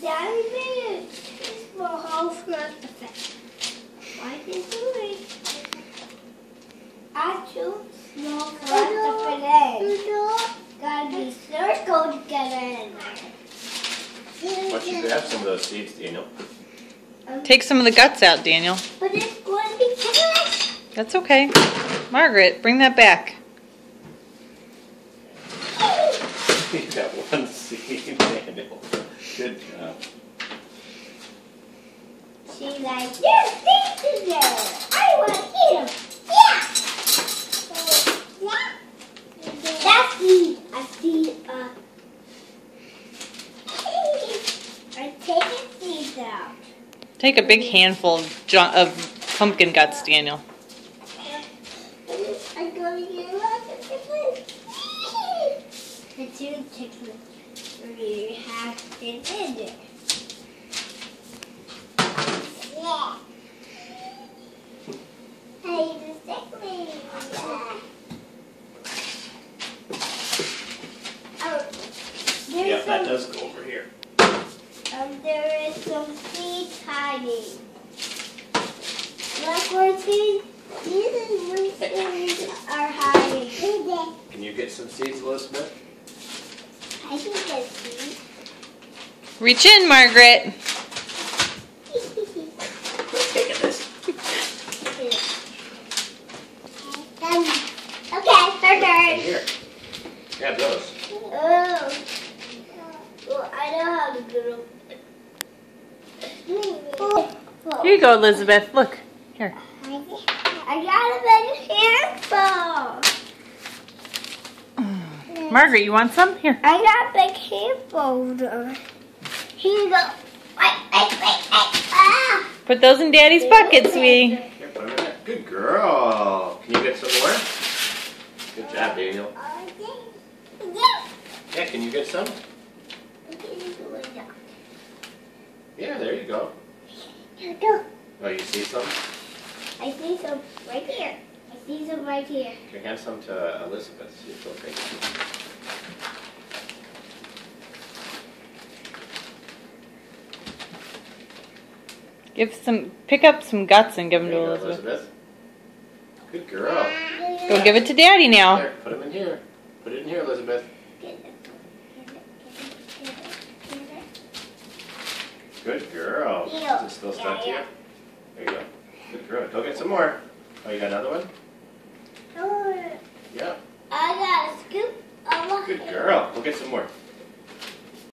Daddy made a small hole for us to fit. Why did you do it? I too small for us to fit in. Gotta be circle to get in there. Why don't you grab some of those seeds, Daniel? Take some of the guts out, Daniel. But it's going to be killed. That's okay. Margaret, bring that back. You got one seed, Daniel. Good job. She's like, there's things in there. I want to eat them. Yeah. That's seed. I see. I'm taking seeds out. Take a big handful of pumpkin guts, Daniel. I'm going to get lots of chickens. The two chickens we have been in there. Yeah. Hey, the chickens. Yeah, that does go over here. There is some seeds hiding. Look where seeds. These seeds are hiding. Can you get some seeds, Elizabeth? I can get seeds. Reach in, Margaret. Quit taking this. Okay, her turn. Here. Grab those. Oh. Well, I know how to do them. Here you go, Elizabeth. Look. Here. I got a big handful. Margaret, you want some? Here. I got a big handful. Here you go. Wait. Ah. Put those in Daddy's bucket, sweetie. Here, put them in there. Good girl. Can you get some more? Good job, Daniel. Yeah, can you get some? Yeah, there you go. Here we go. Oh, you see some? I see some right here. I see some right here. You can hand some to Elizabeth. See if she'll take it. Pick up some guts and give them There to you go, Elizabeth. Good girl. Go give it to Daddy now. There, put them in here. Put it in here, Elizabeth. Good girl. Is it still stuck to you? There you go. Good girl. Go get some more. Oh, you got another one? Yeah. I got a scoop of Good girl. Go get some more.